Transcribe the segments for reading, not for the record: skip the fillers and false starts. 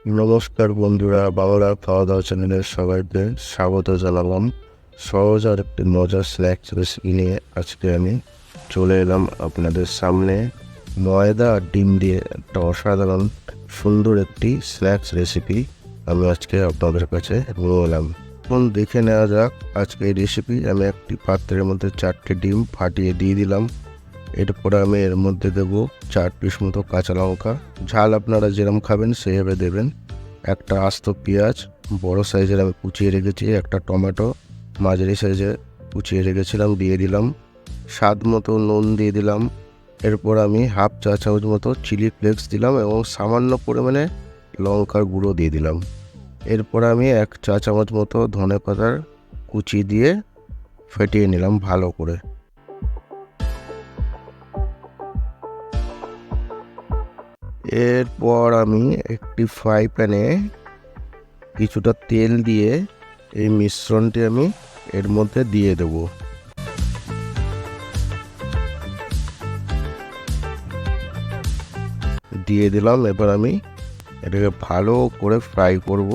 নমস্কার বন্ধুরা, বাংলা খাওয়া দাওয়া চ্যানেলের সবাইকে স্বাগত জানালাম। সহজ আর একটি মজার স্ন্যাক্স রেসিপি নিয়ে আজকে আমি চলে এলাম আপনাদের সামনে। ময়দা আর ডিম দিয়ে একটা অসাধারণ সুন্দর একটি স্ন্যাক্স রেসিপি আমি আজকে আপনাদের কাছে নিয়ে এলাম। এখন দেখে নেওয়া যাক আজকে এই রেসিপি। আমি একটি পাত্রের মধ্যে 4টি ডিম ফাটিয়ে দিয়ে দিলাম। এরপরে আমি এর মধ্যে দেবো 4 পিস মতো কাঁচা লঙ্কা, ঝাল আপনারা যেরকম খাবেন সেইভাবে দেবেন। একটা আস্ত পেঁয়াজ বড় সাইজের আমি কুচিয়ে রেখেছি, একটা টমেটো মাঝারি সাইজে কুচিয়ে রেখেছিলাম দিয়ে দিলাম। স্বাদ মতো নুন দিয়ে দিলাম। এরপর আমি হাফ চা চামচ মতো চিলি ফ্লেক্স দিলাম এবং সামান্য পরিমাণে লঙ্কার গুঁড়ো দিয়ে দিলাম। এরপর আমি 1 চা চামচ মতো ধনে পাতার কুচি দিয়ে ফেটিয়ে নিলাম ভালো করে। এরপর আমি একটি ফ্রাই প্যানে কিছুটা তেল দিয়ে এই মিশ্রণটি আমি এর মধ্যে দিয়ে দেব। দিয়ে দিলাম। এবার আমি এটাকে ভালো করে ফ্রাই করব।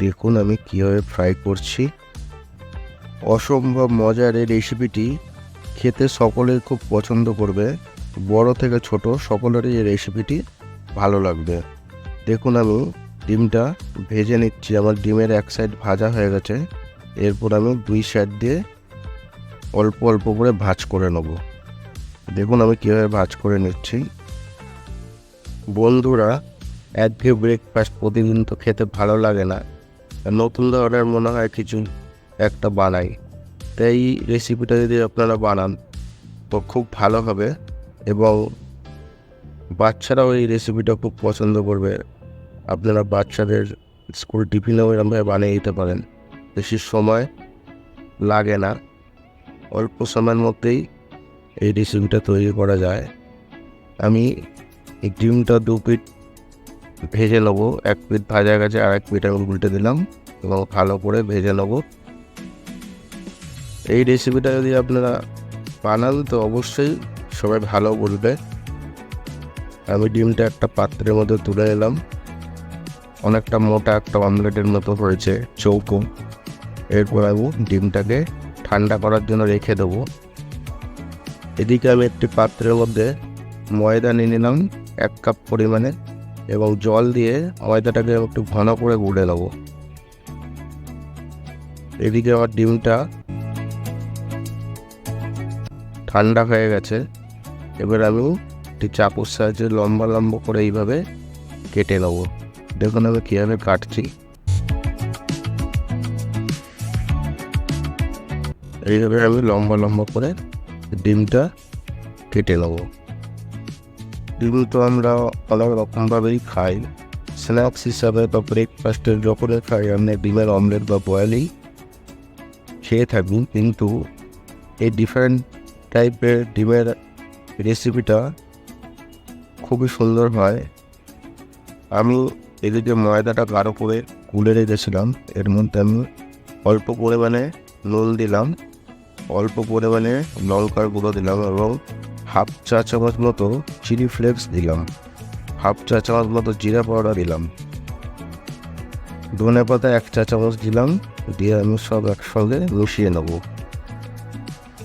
দেখুন আমি কীভাবে ফ্রাই করছি। অসম্ভব মজার এই রেসিপিটি খেতে সকলেই খুব পছন্দ করবে, বড় থেকে ছোট সকলেরই এই রেসিপিটি ভালো লাগবে। দেখুন আমি ডিমটা ভেজে নিচ্ছি। আমার ডিমের এক সাইড ভাজা হয়ে গেছে। এরপর আমি 2 সাইড দিয়ে অল্প অল্প করে ভাজ করে নেব। দেখুন আমি কীভাবে ভাজ করে নিচ্ছি। বন্ধুরা, একঘেয়ে ব্রেকফাস্ট প্রতিদিন তো খেতে ভালো লাগে না, নতুন ধরনের মনে হয় কিছু একটা বানাই। তাই এই রেসিপিটা যদি আপনারা বানান তো খুব ভালো হবে এবং বাচ্চারাও এই রেসিপিটা খুব পছন্দ করবে। আপনারা বাচ্চাদের স্কুল টিফিনেও এরকমভাবে বানিয়ে দিতে পারেন। বেশি সময় লাগে না, অল্প সময়ের মধ্যেই এই রেসিপিটা তৈরি করা যায়। আমি এই ডিমটা 2 পিঠ ভেজে নেবো। 1 পিঠ ভাজা গেছে, আর 1 পিঠ আমি উল্টে দিলাম এবং ভালো করে ভেজে নেবো। এই রেসিপিটা যদি আপনারা বানান তো অবশ্যই সবাই ভালো বলবে। আমি ডিমটা একটা পাত্রের মধ্যে তুলে নিলাম। অনেকটা মোটা একটা অমলেটের মতো হয়েছে, চৌকো। এরপর আমি ডিমটাকে ঠান্ডা করার জন্য রেখে দেবো। এদিকে আমি একটি পাত্রের মধ্যে ময়দা নিয়ে নিলাম 1 কাপ পরিমাণে এবং জল দিয়ে ময়দাটাকে একটু ঘন করে গুলে নেবো। এদিকে আমার ডিমটা ঠান্ডা হয়ে গেছে। এবার আমি একটি চাকুর সাহায্যে লম্বা লম্বা করে এইভাবে কেটে নেব। দেখুন আমি কীভাবে কাটছি। এইভাবে আমি লম্বা লম্বা করে ডিমটা কেটে নেব। ডিম তো আমরা অনেক রকমভাবেই খাই, স্ন্যাক্স হিসাবে বা ব্রেকফাস্টের যখনই খাই আমরা ডিমের অমলেট বা বয়েলই খেয়ে থাকি। কিন্তু এই ডিফারেন্ট টাইপের ডিমের রেসিপিটা খুবই সুন্দর হয়। আমি এদিকে ময়দাটা গাঢ় করে গুলে রেখেছিলাম। এর মধ্যে আমি অল্প পরিমাণে নুন দিলাম, অল্প পরিমাণে লঙ্কার গুঁড়ো দিলাম এবং হাফ চা চামচ মতো চিলি ফ্লেক্স দিলাম, হাফ চা চামচ মতো জিরা পাউডার দিলাম, ধনে পাতা 1 চা চামচ দিলাম। দিয়ে আমি সব একসঙ্গে মিশিয়ে নেব।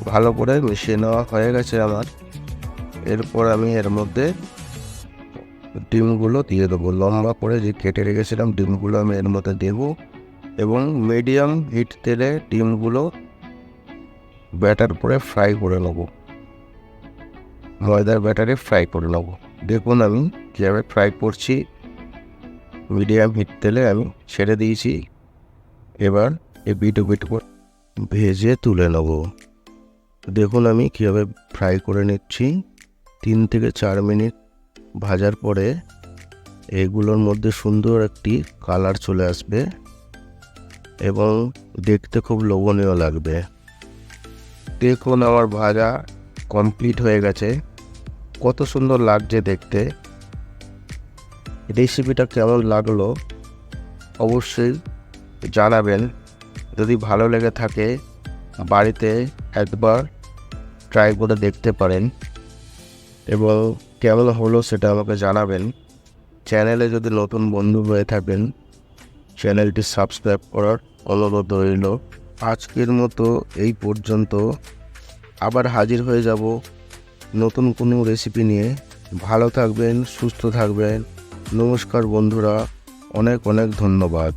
ভালো করে মিশিয়ে নেওয়া হয়ে গেছে আমার। এরপর আমি এর মধ্যে ডিমগুলো দিয়ে দেবো। লম্বা করে যে কেটে রেখেছিলাম ডিমগুলো আমি এর মধ্যে দেবো এবং মিডিয়াম হিট তেলে ডিমগুলো ব্যাটার করে ফ্রাই করে নেব। ময়দার ব্যাটারে ফ্রাই করে নেব। দেখুন আমি কীভাবে ফ্রাই করছি। মিডিয়াম হিট তেলে আমি ছেড়ে দিয়েছি। এবার এই বিট করে ভেজে তুলে নেব। দেখুন আমি কীভাবে ফ্রাই করে নিচ্ছি। 3 থেকে 4 মিনিট ভাজার পরে এগুলোর মধ্যে সুন্দর একটি কালার চলে আসবে এবং দেখতে খুব লোভনীয় লাগবে। দেখুন আমার ভাজা কমপ্লিট হয়ে গেছে। কত সুন্দর লাগছে দেখতে। রেসিপিটা কেমন লাগলো অবশ্যই জানাবেন। যদি ভালো লেগে থাকে বাড়িতে একবার ট্রাই করে দেখতে পারেন এবং কেমন হলো সেটা আমাকে জানাবেন। চ্যানেলে যদি নতুন বন্ধু হয়ে থাকেন, চ্যানেলটি সাবস্ক্রাইব করার অনুরোধ রইল। আজকের মতো এই পর্যন্ত, আবার হাজির হয়ে যাব নতুন কোনো রেসিপি নিয়ে। ভালো থাকবেন, সুস্থ থাকবেন। নমস্কার বন্ধুরা, অনেক অনেক ধন্যবাদ।